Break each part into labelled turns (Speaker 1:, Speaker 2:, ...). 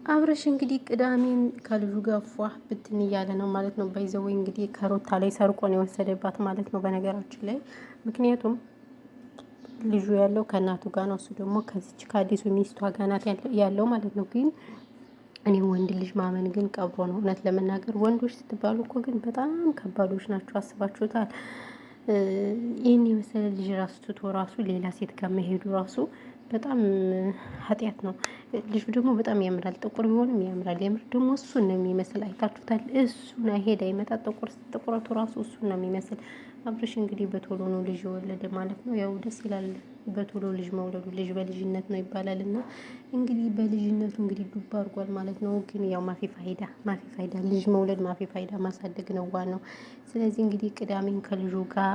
Speaker 1: አብረሽ እንግዲህ ቅዳሜን ከልጁ ጋር ፏ ብትን እያለ ነው ማለት ነው። ባይዘወይ እንግዲህ ከሩታ ላይ ሰርቆ ነው የወሰደባት ማለት ነው በነገራችን ላይ። ምክንያቱም ልጁ ያለው ከእናቱ ጋር ነው፣ እሱ ደግሞ ከዚች ከአዲሱ ሚስቷ ጋር ናት ያለው ማለት ነው። ግን እኔ ወንድ ልጅ ማመን ግን ቀብሮ ነው። እውነት ለመናገር ወንዶች ስትባሉ እኮ ግን በጣም ከባዶች ናቸው። አስባችሁታል? ይህን የመሰለ ልጅ ራሱ ትቶ ራሱ ሌላ ሴት ጋር መሄዱ ራሱ በጣም ኃጢአት ነው። ልጁ ደግሞ በጣም ያምራል። ጥቁር ቢሆንም ያምራል። የምር ደግሞ እሱን ነው የሚመስል። አይታችሁታል? እሱን አይሄድ አይመጣ ጥቁረቱ ራሱ እሱን ነው የሚመስል። አብርሽ እንግዲህ በቶሎ ነው ልጅ የወለደ ማለት ነው። ያው ደስ ይላል በቶሎ ልጅ መውለዱ። ልጅ በልጅነት ነው ይባላል እና እንግዲህ በልጅነቱ እንግዲህ ዱባ አድርጓል ማለት ነው። ግን ያው ማፊ ፋይዳ ልጅ መውለድ ማፊ ፋይዳ ማሳደግ ነው ዋናው። ስለዚህ እንግዲህ ቅዳሜን ከልጁ ጋር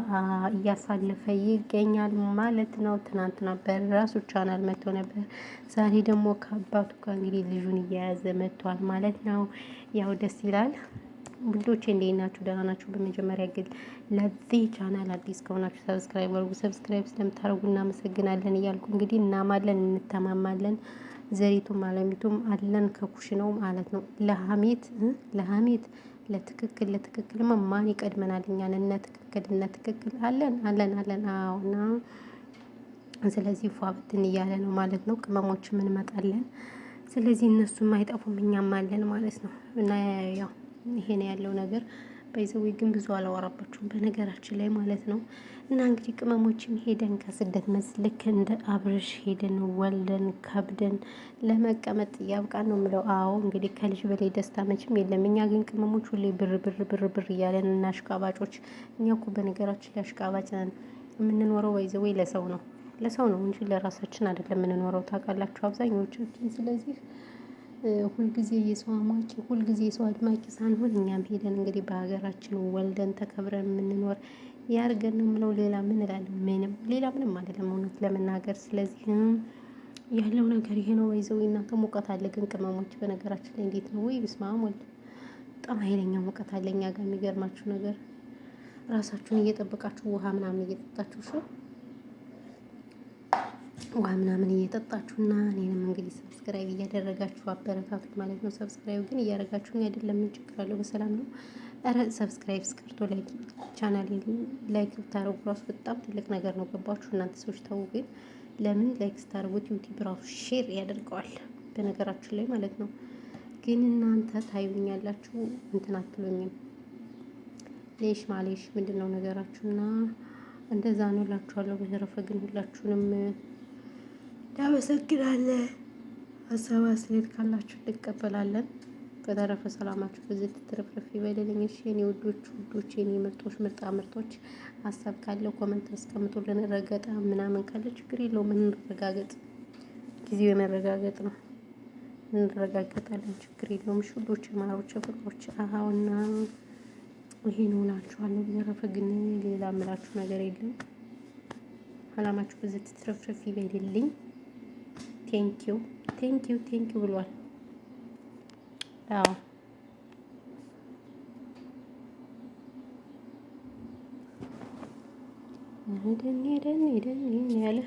Speaker 1: እያሳለፈ ይገኛል ማለት ነው። ትናንትና በራሱ ቻናል መጥቶ ነበር። ዛሬ ደግሞ ከአባቱ ጋር እንግዲህ ልጁን እየያዘ መጥቷል ማለት ነው። ያው ደስ ይላል። ውዶቼ እንዴት ናችሁ? ደህና ናችሁ? በመጀመሪያ ግን ለዚህ ቻናል አዲስ ከሆናችሁ ሰብስክራይብ አድርጉ። ሰብስክራይብ ስለምታደርጉ እናመሰግናለን እያልኩ እንግዲህ እናማለን እንተማማለን። ዘሪቱም አለሚቱም አለን ከኩሽናው ማለት ነው። ለሀሜት ለትክክልማ ማን ይቀድመናል? እኛን እነ ትክክል አለን። አዎ እና ስለዚህ ፏ ብትን እያለ ነው ማለት ነው። ቅመሞችም እንመጣለን። ስለዚህ እነሱም አይጠፉም እኛም አለን ማለት ነው። እና ያው ይሄ ነው ያለው ነገር። ባይዘዌ ግን ብዙ አላወራባችሁም በነገራችን ላይ ማለት ነው። እና እንግዲህ ቅመሞችም ሄደን ከስደት ልክ እንደ አብርሽ ሄደን ወልደን ከብደን ለመቀመጥ ያብቃን ነው የምለው። አዎ እንግዲህ ከልጅ በላይ ደስታ መቼም የለም። እኛ ግን ቅመሞች ሁሌ ብር እያለን እና አሽቃባጮች። እኛ እኮ በነገራችን ላይ አሽቃባጭ ነን። የምንኖረው ባይዘዌ ለሰው ነው እንጂ ለራሳችን አይደለም የምንኖረው። ታውቃላችሁ አብዛኞቻችን። ስለዚህ ሁልጊዜ የሰው አማቂ ሁልጊዜ የሰው አድማቂ ሳንሆን እኛም ሄደን እንግዲህ በሀገራችን ወልደን ተከብረን የምንኖር ያርገን ነው የምለው። ሌላ ምን እላለሁ? ምንም አይደለም እውነት ለመናገር። ስለዚህ ያለው ነገር ይሄ ነው። ባይዘው እናንተ ሙቀት አለ ግን ቅመሞች በነገራችን ላይ እንዴት ነው? ወይ በስመአብ ወልድ በጣም ኃይለኛ ሙቀት አለ እኛ ጋር። የሚገርማችሁ ነገር ራሳችሁን እየጠበቃችሁ ውሃ ምናምን እየጠጣችሁ እየጠጣችሁና እኔንም እንግዲህ ሰብስክራይብ እያደረጋችሁ አበረታቱኝ ማለት ነው። ሰብስክራይብ ግን እያደረጋችሁኝ አይደለም። ምን ችግር አለው? በሰላም ነው። ኧረ ሰብስክራይብ እስከርቶ ቻናሌ ላይክ ብታደርጉ ራሱ በጣም ትልቅ ነገር ነው። ገባችሁ እናንተ ሰዎች? ተው ግን ለምን ላይክ ስታደርጉት ዩቲዩብ ራሱ ሼር ያደርገዋል በነገራችን ላይ ማለት ነው። ግን እናንተ ታዩኛላችሁ እንትን አትሉኝም። ማሌሽ ምንድነው ነገራችሁና? እንደዛ ነው እላችኋለሁ። በተረፈ ግን ሁላችሁንም እናመሰግናለን። ሀሳብ አስተያየት ካላችሁ እንቀበላለን። በተረፈ ሰላማችሁ በዚህ ትርፍርፍ ይበልልኝ። እሺ የኔ ውዶች የኔ ምርጦች ሀሳብ ካለው ኮመንት አስቀምጡልን። ረገጣ ምናምን ካለ ችግር የለውም እንረጋገጥ። ጊዜው የመረጋገጥ ነው። እንረጋገጣለን ችግር የለውም። እሺ ውዶች ማሮች ፍቅሮች አሁንና ይሄ ነው እላችኋለሁ። በተረፈ ግን ሌላ የምላችሁ ነገር የለም። ሰላማችሁ በዚህ ትርፍርፍ ይበልልኝ። ቴንኪው ብሏል። አዎ ሄደን ያለ